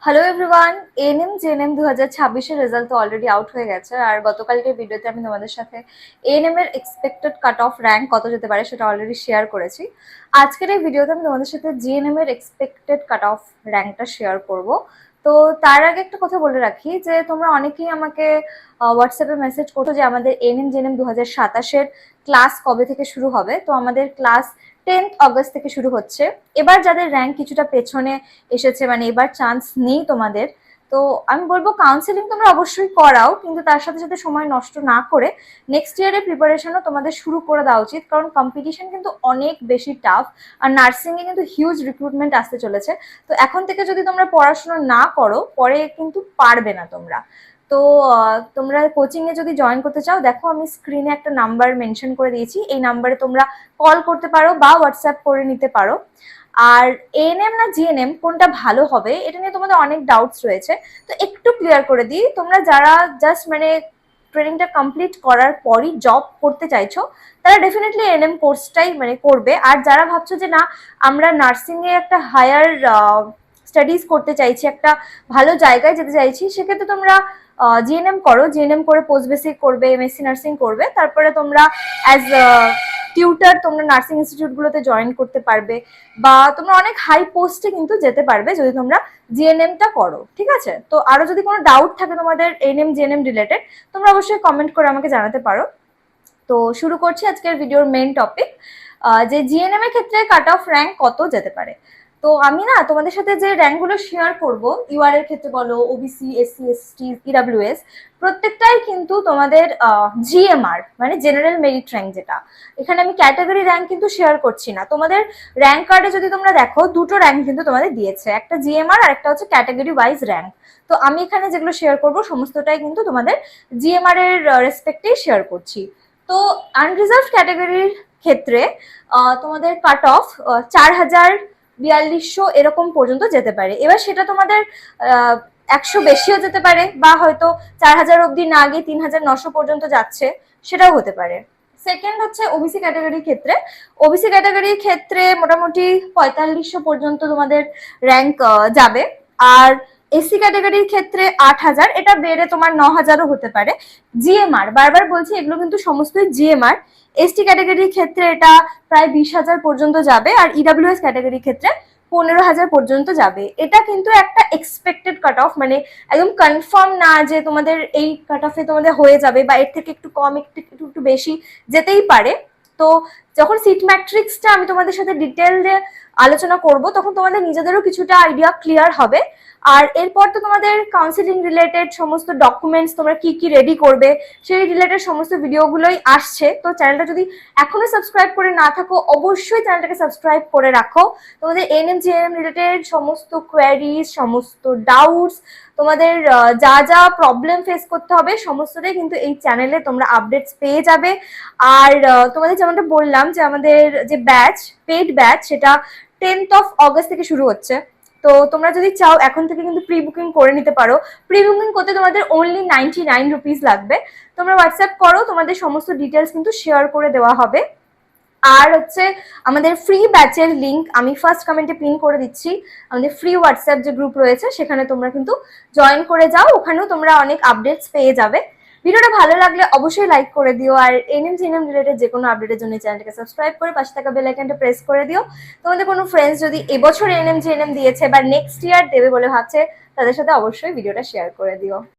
Hello everyone, ANM GNM 2026 result তো already out হয়ে গেছে। আর গতকালকের ভিডিওতে আমি তোমাদের সাথে এএনএম এর এক্সপেক্টেড কাট অফ র্যাঙ্ক কত যেতে পারে সেটা অলরেডি শেয়ার করেছি। আজকের এই ভিডিওতে আমি তোমাদের সাথে জিএনএম এর এক্সপেক্টেড কাট অফ র্যাঙ্কটা শেয়ার করব। তো তার আগে একটা কথা বলে রাখি যে তোমরা অনেকেই আমাকে হোয়াটসঅ্যাপে মেসেজ করছো যে আমাদের এএনএম জেএনএম 2027 ক্লাস কবে থেকে শুরু হবে। তো আমাদের ক্লাস 10th অগস্ট থেকে শুরু হচ্ছে। এবার যাদের র্যাঙ্ক কিছুটা পেছনে এসেছে, মানে এবার চান্স নেই তোমাদের, তো আমি বলবো কাউন্সেলিং তোমরা অবশ্যই করাও, কিন্তু তার সাথে সাথে সময় নষ্ট না করে নেক্সট ইয়ারের প্রিপারেশনও তোমাদের শুরু করে দেওয়া উচিত, কারণ কম্পিটিশন কিন্তু অনেক বেশি টাফ। আর নার্সিংয়ে কিন্তু হিউজ রিক্রুটমেন্ট আসতে চলেছে। তো এখন থেকে যদি তোমরা পড়াশোনা না করো পরে কিন্তু পারবে না তোমরা। তো তোমরা কোচিংয়ে যদি জয়েন করতে চাও, দেখো আমি স্ক্রিনে একটা নাম্বার মেনশন করে দিয়েছি, এই নাম্বারে তোমরা কল করতে পারো বা হোয়াটসঅ্যাপ করে নিতে পারো। আর এএনএম না জিএনএম কোনটা ভালো হবে এটা নিয়ে তোমাদের অনেক ডাউটস রয়েছে, তো একটু ক্লিয়ার করে দিই। তোমরা যারা জাস্ট মানে ট্রেনিংটা কমপ্লিট করার পরই জব করতে চাইছো তারা ডেফিনেটলি এএনএম কোর্সটাই মানে করবে। আর যারা ভাবছো যে না আমরা নার্সিংয়ে একটা হায়ার স্টাডিজ করতে চাইছি, একটা ভালো জায়গায় যেতে চাইছি, সেক্ষেত্রে তোমরা জিএনএম করো। জিএনএম করে পোস্ট বেসিক করবে, এমএসসি নার্সিং করবে, তারপরে তোমরা অ্যাজ টিউটার তোমরা নার্সিং ইনস্টিটিউটগুলোতে জয়েন করতে পারবে, বা তোমরা অনেক হাই পোস্টে কিন্তু যেতে পারবে যদি তোমরা জিএনএমটা করো। ঠিক আছে? তো আরো যদি কোনো ডাউট থাকে তোমাদের এএনএম জিএনএম রিলেটেড, তোমরা অবশ্যই কমেন্ট করে আমাকে জানাতে পারো। তো শুরু করছি আজকের ভিডিওর মেইন টপিক, যে জিএনএম এর ক্ষেত্রে কাট অফ র্যাঙ্ক কত যেতে পারে। তো আমি না তোমাদের সাথে যে র্যাঙ্কগুলো শেয়ার করব, ইউআর এর ক্ষেত্রে বলো, ওবিসি, এসসি, এসটি, ইডাব্লিউএস, প্রত্যেকটাই কিন্তু তোমাদের জিএমআর মানে জেনারেল মেরিট র্যাঙ্ক যেটা। এখানে আমি ক্যাটাগরি র্যাঙ্ক কিন্তু শেয়ার করছি না। তোমাদের র্যাঙ্ক কার্ডে যদি তোমরা দেখো দুটো র্যাঙ্ক কিন্তু তোমাদের দিয়েছে, একটা জিএমআর আর একটা হচ্ছে ক্যাটাগরি ওয়াইজ র্যাঙ্ক। তো আমি এখানে যেগুলো শেয়ার করব সমস্তটাই কিন্তু তোমাদের জিএমআর এর রেসপেক্টেই শেয়ার করছি। তো আনরিজার্ভ ক্যাটাগরির ক্ষেত্রে তোমাদের কাট অফ 4000-4200 এরকম পর্যন্ত যেতে পারে। এবার সেটা তোমাদের 100 বেশিও যেতে পারে, বা হয়তো 4000 অব্দি না গিয়ে 3900 পর্যন্ত যাচ্ছে, সেটাও হতে পারে। সেকেন্ড হচ্ছে ওবিসি ক্যাটাগরির ক্ষেত্রে। ওবিসি ক্যাটাগরির ক্ষেত্রে মোটামুটি 4500 পর্যন্ত তোমাদের র্যাঙ্ক যাবে। আর এসসি ক্যাটাগরির ক্ষেত্রে 8000, এটা বেড়ে তোমার 9000ও হতে পারে। জিএমআর, বারবার বলছি এগুলো কিন্তু সমস্তই জিএমআর। এসটি ক্যাটাগরির ক্ষেত্রে এটা প্রায় 20,000 পর্যন্ত যাবে, আর ইডাব্লিউএস ক্যাটাগরির ক্ষেত্রে 15,000 পর্যন্ত যাবে। এটা কিন্তু একটা এক্সপেক্টেড কাট অফ, মানে একদম কনফার্ম না যে তোমাদের এই কাট অফে তোমাদের হয়ে যাবে, বা এর থেকে একটু কম একটু বেশি যেতেই পারে। তো যখন সিট ম্যাট্রিক্সটা আমি তোমাদের সাথে ডিটেইলে আলোচনা করব তখন তোমাদের নিজেদেরও কিছুটা আইডিয়া ক্লিয়ার হবে। আর এরপর তো তোমাদের কাউন্সিলিং রিলেটেড সমস্ত ডকুমেন্টস তোমরা কি কি রেডি করবে সেই রিলেটেড সমস্ত ভিডিওগুলোই আসছে। তো চ্যানেলটা যদি এখনো সাবস্ক্রাইব করে না থাকো অবশ্যই চ্যানেলটাকে সাবস্ক্রাইব করে রাখো। তোমাদের এএনএম জিএনএম রিলেটেড সমস্ত কোয়ারিজ, সমস্ত ডাউটস, তোমাদের যা যা প্রবলেম ফেস করতে হবে সমস্তটাই কিন্তু এই চ্যানেলে তোমরা আপডেটস পেয়ে যাবে। আর তোমাদের যেমনটা বললাম যে আমাদের যে ব্যাচ, পেইড ব্যাচ, সেটা 10th অফ অগস্ট থেকে শুরু হচ্ছে। তো তোমরা যদি চাও এখন থেকে কিন্তু প্রি বুকিং করে নিতে পারো। প্রি বুকিং করতে তোমাদের অনলি 99 রুপিস লাগবে। তোমরা হোয়াটসঅ্যাপ করো, তোমাদের সমস্ত ডিটেলস কিন্তু শেয়ার করে দেওয়া হবে। আর হচ্ছে আমাদের ফ্রি ব্যাচের লিঙ্ক আমি ফার্স্ট কমেন্টে পিন করে দিচ্ছি। আমাদের ফ্রি হোয়াটসঅ্যাপ যে গ্রুপ রয়েছে সেখানে তোমরা কিন্তু জয়েন করে যাও, ওখানেও তোমরা অনেক আপডেটস পেয়ে যাবে। ভিডিওটা ভালো লাগলে অবশ্যই লাইক করে দিও, আর এএনএম জিএনএম রিলেটেড যে কোনো আপডেটের জন্য চ্যানেলটাকে সাবস্ক্রাইব করে পাশে থাকা বেল আইকনটা প্রেস করে দিও। তোমাদের কোনো ফ্রেন্ডস যদি এবছর এএনএম জিএনএম দিয়েছে বা নেক্সট ইয়ার দেবে বলে ভাবছে তাদের সাথে অবশ্যই ভিডিওটা শেয়ার করে দিও।